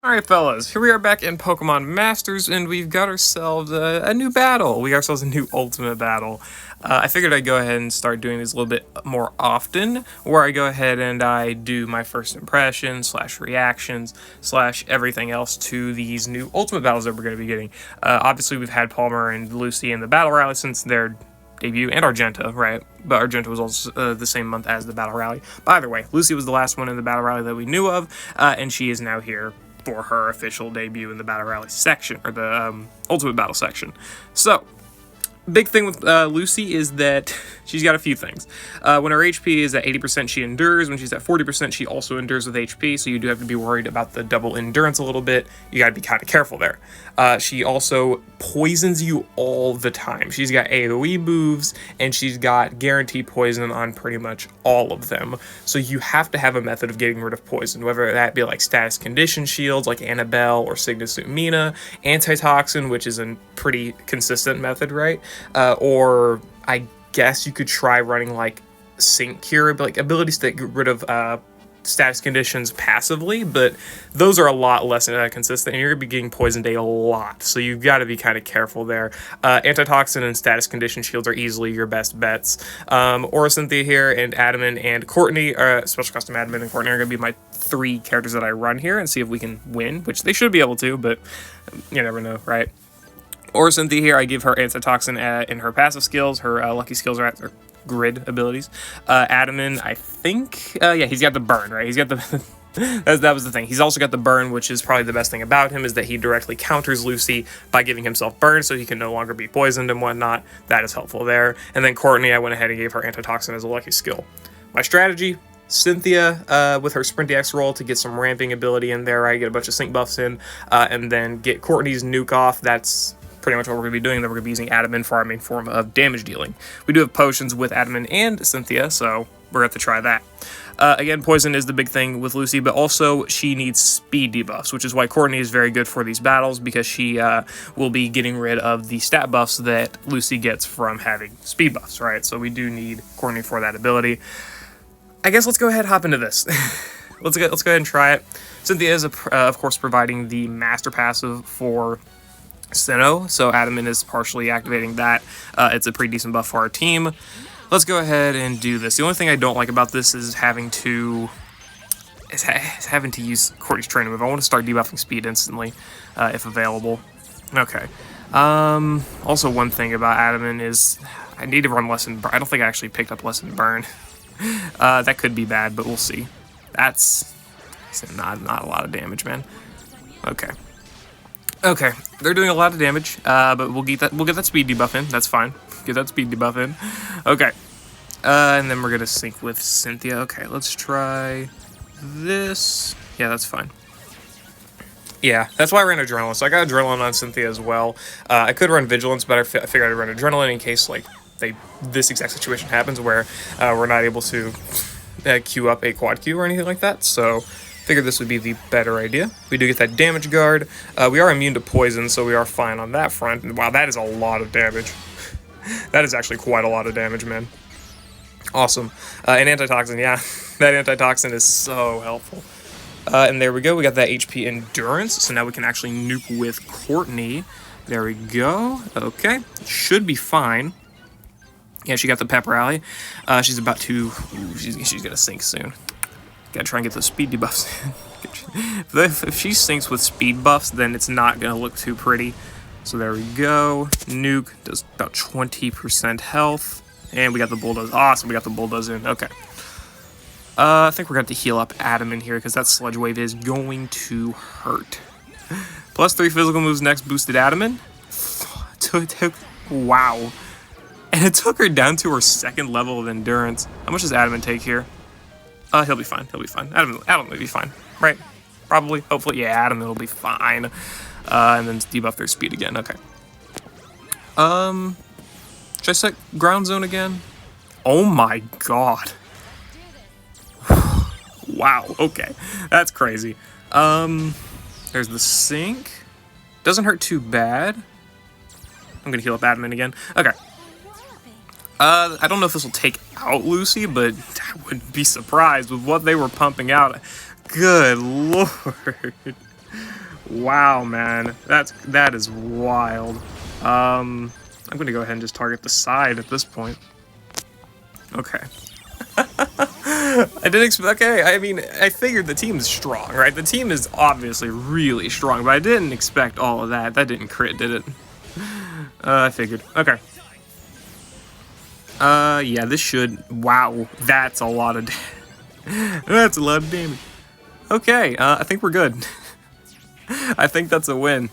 Alright fellas, here we are back in Pokemon Masters, and we've got ourselves a new battle. We got ourselves a new ultimate battle. I figured I'd go ahead and start doing these a little bit more often, where I go ahead and I do my first impressions, / reactions, / everything else to these new ultimate battles that we're going to be getting. Obviously we've had Palmer and Lucy in the Battle Rally since their debut, and Argenta, right? But Argenta was also the same month as the Battle Rally. But either way, Lucy was the last one in the Battle Rally that we knew of, and she is now here for her official debut in the Battle Rally section, or the Ultimate Battle section. So, big thing with Lucy is that she's got a few things. When her HP is at 80%, she endures. When she's at 40%, she also endures with HP, so you do have to be worried about the double endurance a little bit. You gotta be kind of careful there. She also poisons you all the time. She's got AoE moves, and she's got guaranteed poison on pretty much all of them. So you have to have a method of getting rid of poison, whether that be like status condition shields like Annabelle or Cygnus Mina, antitoxin, which is a pretty consistent method, right? Or I guess you could try running like Sync Cure, like abilities that get rid of status conditions passively, but those are a lot less consistent, and you're going to be getting poisoned a lot, so you've got to be kind of careful there. Antitoxin and status condition shields are easily your best bets. Cynthia here, and ADAMAN and Courtney, Special Custom ADAMAN and Courtney are going to be my 3 characters that I run here and see if we can win, which they should be able to, but you never know, right? Cynthia here, I give her antitoxin in her passive skills. Her lucky skills are at her grid abilities. ADAMAN, I think, yeah, he's got the burn, right? He's got the that was the thing. He's also got the burn, which is probably the best thing about him, is that he directly counters Lucy by giving himself burn, so he can no longer be poisoned and whatnot. That is helpful there. And then Courtney, I went ahead and gave her antitoxin as a lucky skill. My strategy: Cynthia with her Sprint DX roll to get some ramping ability in there, right? Get a bunch of sync buffs in, and then get Courtney's nuke off. That's pretty much what we're going to be doing. Then we're going to be using ADAMAN for our main form of damage dealing. We do have potions with ADAMAN and Cynthia, so we're going to have to try that. Again, poison is the big thing with Lucy, but also she needs speed debuffs, which is why Courtney is very good for these battles, because she will be getting rid of the stat buffs that Lucy gets from having speed buffs, right? So we do need Courtney for that ability. I guess let's go ahead and hop into this. Let's go ahead and try it. Cynthia is, of course, providing the master passive for Sinnoh, so ADAMAN is partially activating that. It's a pretty decent buff for our team. Let's go ahead and do this. The only thing I don't like about this is having to use Courtney's training move. I want to start debuffing speed instantly, if available. Okay. Also, one thing about ADAMAN is I need to run Lesson Burn. I don't think I actually picked up Lesson Burn. That could be bad, but we'll see. That's not a lot of damage, man. Okay, they're doing a lot of damage, but we'll get that speed debuff in. That's fine. Get that speed debuff in. Okay, and then we're gonna sync with Cynthia. Okay, let's try this. Yeah, that's fine. Yeah, that's why I ran Adrenaline. So I got Adrenaline on Cynthia as well. I could run Vigilance, but I figured I'd run Adrenaline in case like this exact situation happens where we're not able to queue up a quad queue or anything like that. So figured this would be the better idea. We do get that damage guard. We are immune to poison, so we are fine on that front. And wow, that is a lot of damage. That is actually quite a lot of damage, man. Awesome. And antitoxin, yeah, that antitoxin is so helpful. And there we go. We got that HP endurance, so now we can actually nuke with Courtney. There we go. Okay, should be fine. Yeah, she got the pep rally. She's about to. She's gonna sink soon. Gotta try and get those speed debuffs in. If she sinks with speed buffs, then it's not gonna look too pretty. So there we go. Nuke does about 20% health. And we got the bulldoze. Awesome, we got the bulldoze in. Okay. I think we're going to have to heal up ADAMAN here, because that sludge wave is going to hurt. +3 physical moves next boosted ADAMAN. Wow. And it took her down to her 2nd level of endurance. How much does ADAMAN take here? He'll be fine. He'll be fine. ADAMAN will be fine. Right? Probably. Hopefully. Yeah, ADAMAN will be fine. And then debuff their speed again. Okay. Should I set ground zone again? Oh my god. Wow. Okay. That's crazy. There's the sync. Doesn't hurt too bad. I'm gonna heal up ADAMAN again. Okay. I don't know if this will take out Lucy, but I wouldn't be surprised with what they were pumping out. Good lord. Wow, man. That is wild. I'm gonna go ahead and just target the side at this point. Okay. I didn't expect. Okay, I mean, I figured the team is strong, right? The team is obviously really strong, but I didn't expect all of that. That didn't crit, did it? I figured. Okay. Yeah, this should. Wow, that's a lot of. That's a lot of damage. Okay, I think we're good. I think that's a win.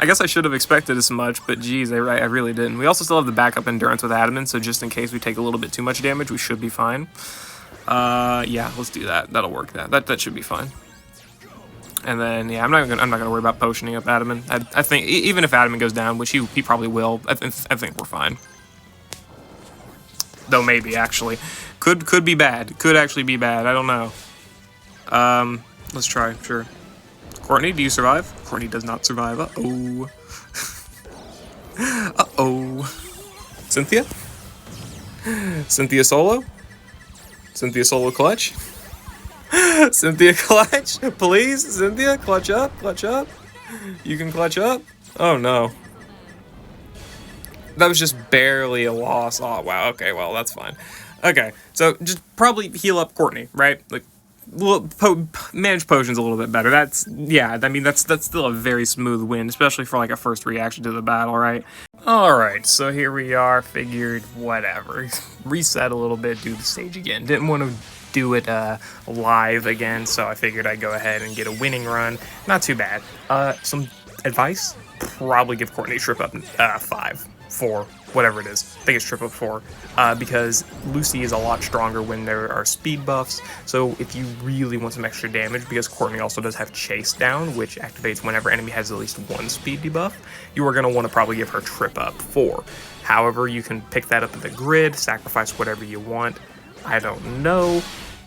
I guess I should have expected as much, but geez, I really didn't. We also still have the backup endurance with ADAMAN, so just in case we take a little bit too much damage, we should be fine. Yeah, let's do that. That'll work. That should be fine. And then yeah, I'm not gonna worry about potioning up ADAMAN. I think even if ADAMAN goes down, which he probably will, I think we're fine. Though maybe actually, could be bad. Could actually be bad. I don't know. Let's try. Sure. Courtney, do you survive? Courtney does not survive. Uh-oh. Uh-oh. Cynthia? Cynthia solo? Cynthia solo clutch? Cynthia clutch? Please? Cynthia, clutch up? Clutch up? You can clutch up? Oh, no. That was just barely a loss. Oh, wow. Okay, well, that's fine. Okay, so just probably heal up Courtney, right? Like, manage potions a little bit better. That's, yeah, I mean, that's still a very smooth win, especially for like a first reaction to the battle, right? Alright, so here we are, figured whatever. Reset a little bit, do the stage again. Didn't want to do it live again, so I figured I'd go ahead and get a winning run. Not too bad. Some advice? Probably give Courtney a trip up 5, 4, whatever it is. I think it's trip up 4, because Lucy is a lot stronger when there are speed buffs, so if you really want some extra damage, because Courtney also does have chase down, which activates whenever enemy has at least 1 speed debuff, you are going to want to probably give her trip up 4. However, you can pick that up at the grid, sacrifice whatever you want. I don't know,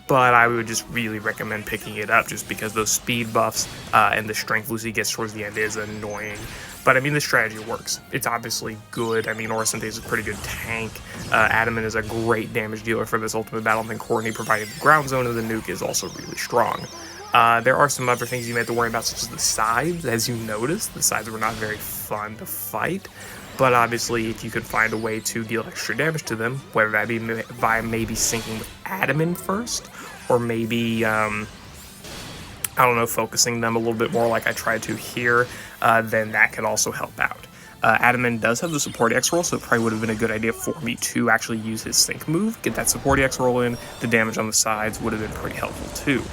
but I would just really recommend picking it up just because those speed buffs and the strength Lucy gets towards the end is annoying. But I mean, the strategy works. It's obviously good. I mean, Auracynthia is a pretty good tank. ADAMAN is a great damage dealer for this ultimate battle, and then Courtney, provided the ground zone of the nuke, is also really strong. There are some other things you may have to worry about, such as the sides. As you noticed, the sides were not very fun to fight. But obviously, if you could find a way to deal extra damage to them, whether that be by maybe syncing with ADAMAN first, or maybe, I don't know, focusing them a little bit more like I tried to here, then that could also help out. ADAMAN does have the support X roll, so it probably would have been a good idea for me to actually use his sync move, get that support X roll in. The damage on the sides would have been pretty helpful too.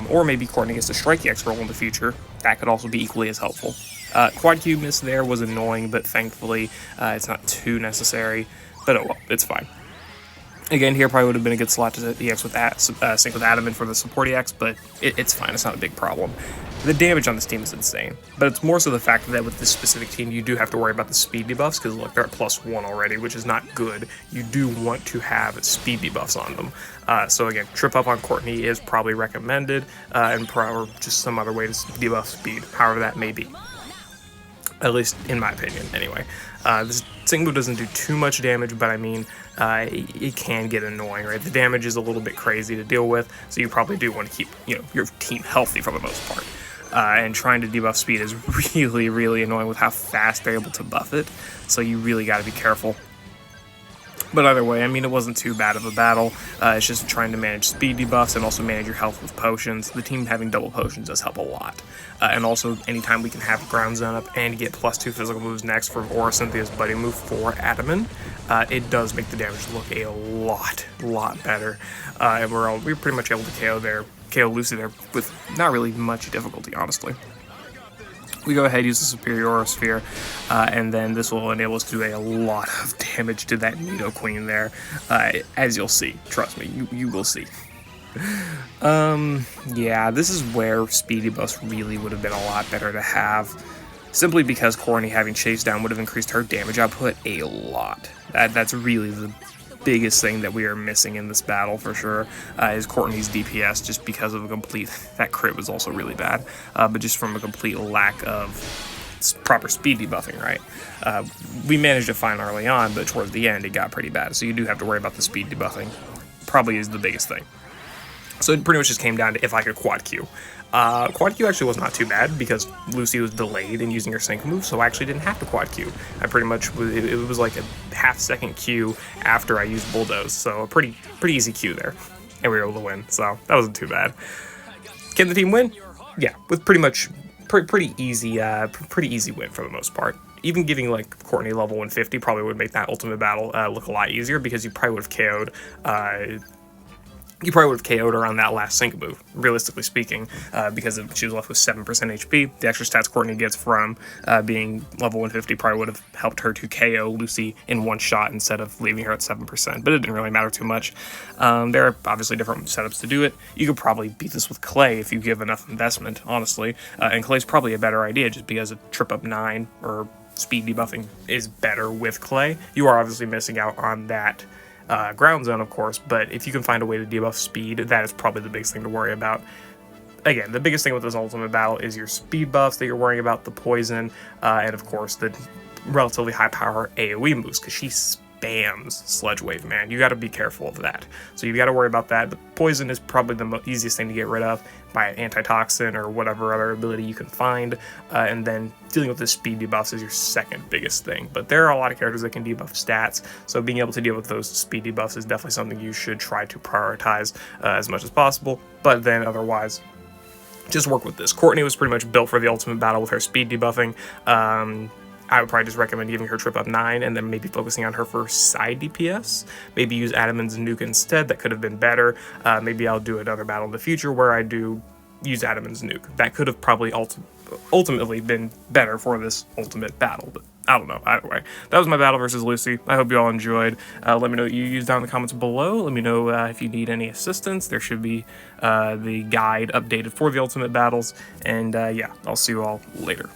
Or maybe Courtney gets a strike X roll in the future. That could also be equally as helpful. Quad Q miss there was annoying, but thankfully it's not too necessary. But oh well, it's fine. Again, here probably would have been a good slot to EX with sync with ADAMAN for the support EX, but it's fine. It's not a big problem. The damage on this team is insane, but it's more so the fact that with this specific team, you do have to worry about the speed debuffs, because look, they're at +1 already, which is not good. You do want to have speed debuffs on them. So again, trip up on Courtney is probably recommended, and probably just some other way to debuff speed, however that may be. At least in my opinion, anyway. This sync move doesn't do too much damage, but I mean, it can get annoying, right? The damage is a little bit crazy to deal with, so you probably do want to keep, your team healthy for the most part. And trying to debuff speed is really, really annoying with how fast they're able to buff it, so you really got to be careful. But either way, I mean, it wasn't too bad of a battle. It's just trying to manage speed debuffs and also manage your health with potions. The team having double potions does help a lot. And also, anytime we can have ground zone up and get +2 physical moves next from Auracynthia's buddy move for ADAMAN, it does make the damage look a lot better. And we're pretty much able to KO Lucy there with not really much difficulty, honestly. We go ahead, use the Superior Sphere, and then this will enable us to do a lot of damage to that Nido Queen there, as you'll see. Trust me, you will see. Yeah, this is where Speedy Buffs really would have been a lot better to have, simply because Courtney having Chase Down would have increased her damage output a lot. That's really the biggest thing that we are missing in this battle for sure, is Courtney's DPS, just because of that crit was also really bad, but just from a complete lack of proper speed debuffing, right? We managed it fine early on, but towards the end it got pretty bad, so you do have to worry about the speed debuffing. Probably is the biggest thing. So it pretty much just came down to if I could quad Q. Quad Q actually was not too bad because Lucy was delayed in using her sync move, so I actually didn't have to Quad Q. I pretty much, it was like a half-second Q after I used Bulldoze, so a pretty easy Q there. And we were able to win, so that wasn't too bad. Can the team win? Yeah, with pretty much, pretty easy win for the most part. Even giving like Courtney level 150 probably would make that ultimate battle look a lot easier because you probably would have KO'd her on that last sync move, realistically speaking, because she was left with 7% HP. The extra stats Courtney gets from being level 150 probably would have helped her to KO Lucy in one shot instead of leaving her at 7%, but it didn't really matter too much. There are obviously different setups to do it. You could probably beat this with Clay if you give enough investment, honestly, and Clay's probably a better idea just because a trip up 9 or speed debuffing is better with Clay. You are obviously missing out on that ground zone, of course, but if you can find a way to debuff speed, that is probably the biggest thing to worry about. Again, the biggest thing with this ultimate battle is your speed buffs that you're worrying about, the poison, and of course the relatively high power AoE moves, because she spams Sludge Wave, man. You got to be careful of that. So you got to worry about that. The poison is probably the easiest thing to get rid of by antitoxin or whatever other ability you can find, and then dealing with the speed debuffs is your second biggest thing. But there are a lot of characters that can debuff stats, so being able to deal with those speed debuffs is definitely something you should try to prioritize as much as possible. But then otherwise, just work with this. Courtney was pretty much built for the ultimate battle with her speed debuffing. I would probably just recommend giving her trip up 9 and then maybe focusing on her for side DPS. Maybe use ADAMAN's nuke instead. That could have been better. Maybe I'll do another battle in the future where I do use ADAMAN's nuke. That could have probably ultimately been better for this ultimate battle, but I don't know. Either way, that was my battle versus Lucy. I hope you all enjoyed. Let me know what you used down in the comments below. Let me know if you need any assistance. There should be the guide updated for the ultimate battles. And yeah, I'll see you all later.